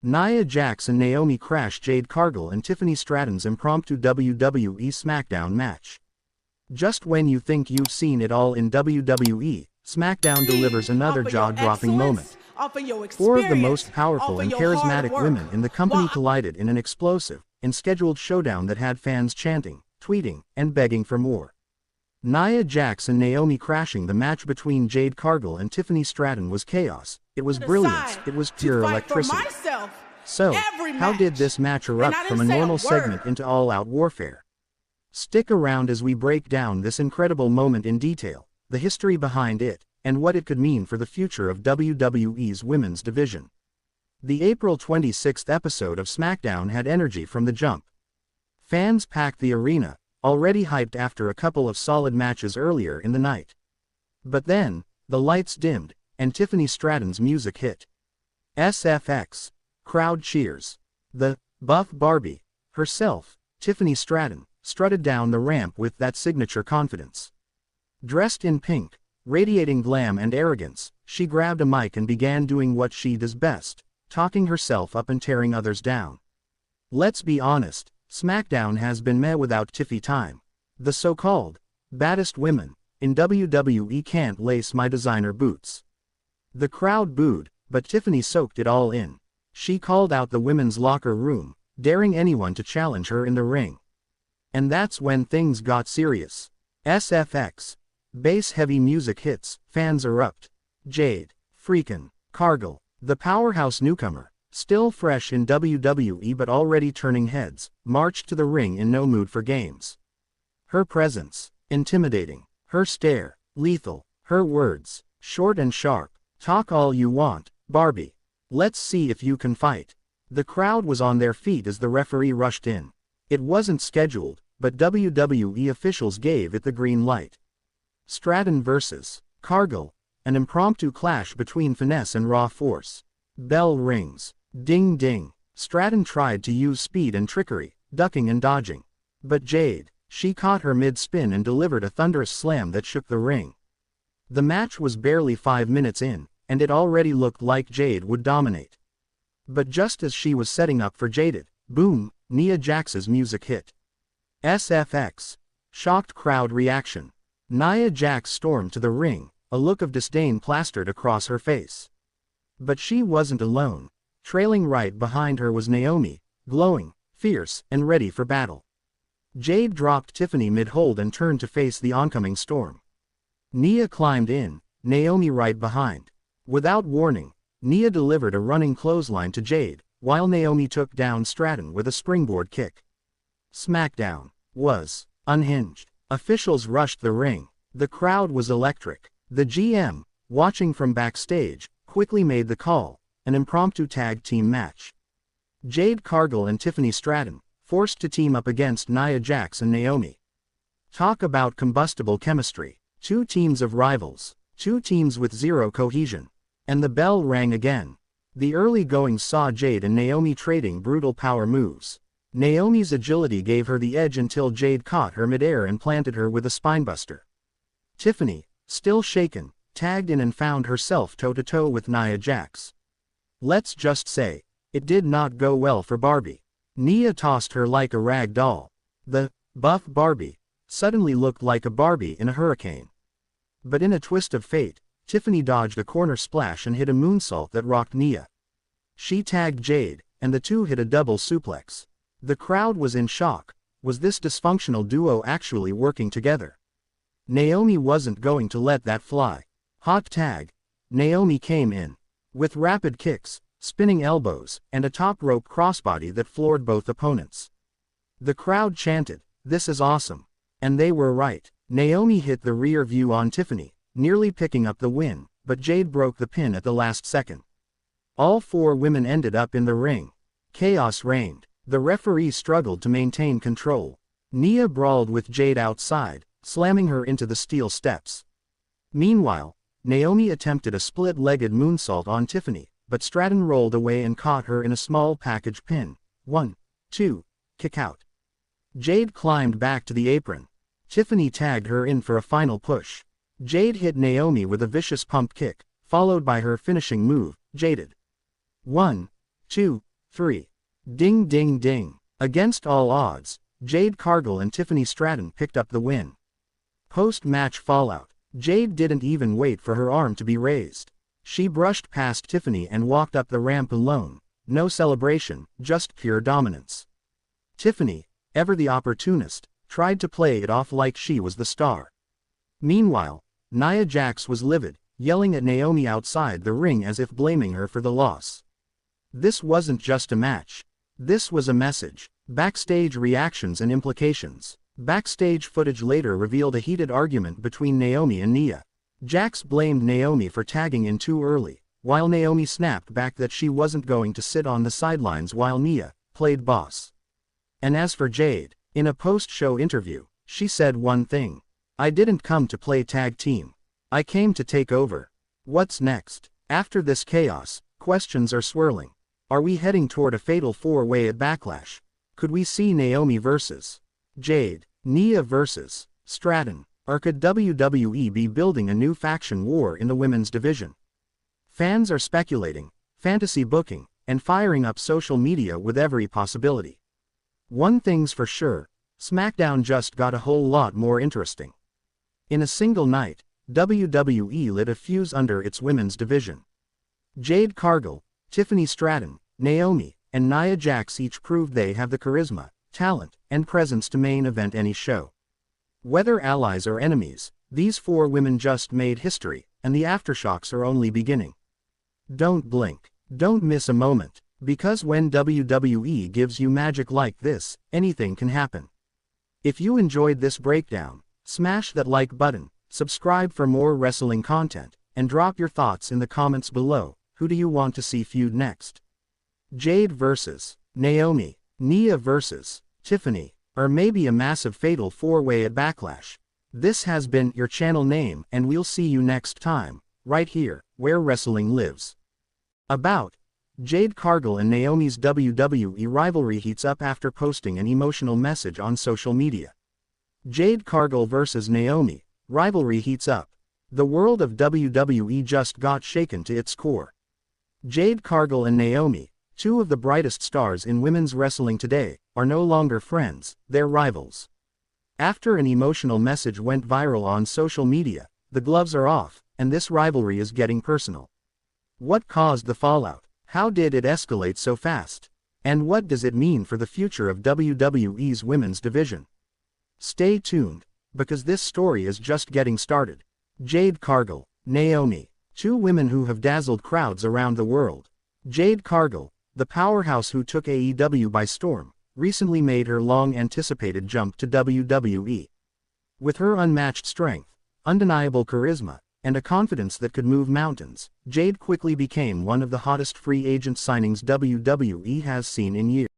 Nia Jax and Naomi crash Jade Cargill and Tiffany Stratton's impromptu WWE SmackDown match. Just when you think you've seen it all in WWE, SmackDown delivers another jaw-dropping moment. Four of the most powerful and charismatic women in the company collided in an explosive and scheduled showdown that had fans chanting, tweeting, and begging for more. Nia Jax and Naomi crashing the match between Jade Cargill and Tiffany Stratton was chaos. It was brilliance. It was pure electricity. So, how did this match erupt from a normal segment into all-out warfare? Stick around as we break down this incredible moment in detail, the history behind it, and what it could mean for the future of WWE's women's division. The April 26th episode of SmackDown had energy from the jump. Fans packed the arena, already hyped after a couple of solid matches earlier in the night. But then, the lights dimmed, and Tiffany Stratton's music hit. SFX. Crowd cheers. The buff Barbie, herself, Tiffany Stratton, strutted down the ramp with that signature confidence. Dressed in pink, radiating glam and arrogance, she grabbed a mic and began doing what she does best, talking herself up and tearing others down. Let's be honest, SmackDown has been meh without Tiffy Time. The so-called baddest women in WWE can't lace my designer boots. The crowd booed, but Tiffany soaked it all in. She called out the women's locker room, daring anyone to challenge her in the ring. And that's when things got serious. SFX. Bass-heavy music hits, fans erupt. Jade, freakin' Cargill, the powerhouse newcomer, still fresh in WWE but already turning heads, marched to the ring in no mood for games. Her presence, intimidating. Her stare, lethal. Her words, short and sharp. Talk all you want, Barbie. Let's see if you can fight. The crowd was on their feet as the referee rushed in. It wasn't scheduled, but WWE officials gave it the green light. Stratton vs. Cargill, an impromptu clash between finesse and raw force. Bell rings. Ding ding. Stratton tried to use speed and trickery, ducking and dodging. But Jade, she caught her mid-spin and delivered a thunderous slam that shook the ring. The match was barely 5 minutes in, and it already looked like Jade would dominate. But just as she was setting up for Jaded, boom, Nia Jax's music hit. SFX. Shocked crowd reaction. Nia Jax stormed to the ring, a look of disdain plastered across her face. But she wasn't alone. Trailing right behind her was Naomi, glowing, fierce, and ready for battle. Jade dropped Tiffany mid-hold and turned to face the oncoming storm. Nia climbed in, Naomi right behind. Without warning, Nia delivered a running clothesline to Jade, while Naomi took down Stratton with a springboard kick. SmackDown was unhinged. Officials rushed the ring. The crowd was electric. The GM, watching from backstage, quickly made the call, an impromptu tag team match. Jade Cargill and Tiffany Stratton, forced to team up against Nia Jax and Naomi. Talk about combustible chemistry. Two teams of rivals. Two teams with zero cohesion. And the bell rang again. The early goings saw Jade and Naomi trading brutal power moves. Naomi's agility gave her the edge until Jade caught her midair and planted her with a spinebuster. Tiffany, still shaken, tagged in and found herself toe-to-toe with Nia Jax. Let's just say, it did not go well for Barbie. Nia tossed her like a rag doll. The buff Barbie suddenly looked like a Barbie in a hurricane. But in a twist of fate, Tiffany dodged a corner splash and hit a moonsault that rocked Nia. She tagged Jade, and the two hit a double suplex. The crowd was in shock. Was this dysfunctional duo actually working together? Naomi wasn't going to let that fly. Hot tag. Naomi came in. With rapid kicks, spinning elbows, and a top rope crossbody that floored both opponents. The crowd chanted, "This is awesome." And they were right. Naomi hit the rear view on Tiffany, nearly picking up the win, but Jade broke the pin at the last second. All four women ended up in the ring. Chaos reigned. The referee struggled to maintain control. Nia brawled with Jade outside, slamming her into the steel steps. Meanwhile, Naomi attempted a split-legged moonsault on Tiffany, but Stratton rolled away and caught her in a small package pin. 1, 2, kick out. Jade climbed back to the apron. Tiffany tagged her in for a final push. Jade hit Naomi with a vicious pump kick, followed by her finishing move, Jaded. 1, 2, 3. Ding ding ding. Against all odds, Jade Cargill and Tiffany Stratton picked up the win. Post-match fallout. Jade didn't even wait for her arm to be raised. She brushed past Tiffany and walked up the ramp alone. No celebration, just pure dominance. Tiffany, ever the opportunist, tried to play it off like she was the star. Meanwhile, Nia Jax was livid, yelling at Naomi outside the ring as if blaming her for the loss. This wasn't just a match. This was a message. Backstage reactions and implications. Backstage footage later revealed a heated argument between Naomi and Nia. Jax blamed Naomi for tagging in too early, while Naomi snapped back that she wasn't going to sit on the sidelines while Nia played boss. And as for Jade, in a post-show interview, she said one thing. "I didn't come to play tag team. I came to take over." What's next? After this chaos, questions are swirling. Are we heading toward a fatal four-way at Backlash? Could we see Naomi versus Jade, Nia versus Stratton? Or could WWE be building a new faction war in the women's division? Fans are speculating, fantasy booking, and firing up social media with every possibility. One thing's for sure, SmackDown just got a whole lot more interesting. In a single night, WWE lit a fuse under its women's division. Jade Cargill, Tiffany Stratton, Naomi, and Nia Jax each proved they have the charisma, talent, and presence to main event any show. Whether allies or enemies, these four women just made history, and the aftershocks are only beginning. Don't blink. Don't miss a moment, because when WWE gives you magic like this, anything can happen. If you enjoyed this breakdown, smash that like button, subscribe for more wrestling content, and drop your thoughts in the comments below. Who do you want to see feud next? Jade versus Naomi, Nia versus Tiffany, or maybe a massive fatal four-way at Backlash? This has been your channel name, and we'll see you next time, right here, where wrestling lives. About Jade Cargill and Naomi's WWE rivalry heats up after posting an emotional message on social media. Jade Cargill versus Naomi, rivalry heats up. The world of WWE just got shaken to its core. Jade Cargill and Naomi, two of the brightest stars in women's wrestling today, are no longer friends, they're rivals. After an emotional message went viral on social media, the gloves are off, and this rivalry is getting personal. What caused the fallout? How did it escalate so fast? And what does it mean for the future of WWE's women's division? Stay tuned, because this story is just getting started. Jade Cargill, Naomi, two women who have dazzled crowds around the world. Jade Cargill, the powerhouse who took AEW by storm, recently made her long-anticipated jump to WWE. With her unmatched strength, undeniable charisma, and a confidence that could move mountains, Jade quickly became one of the hottest free agent signings WWE has seen in years.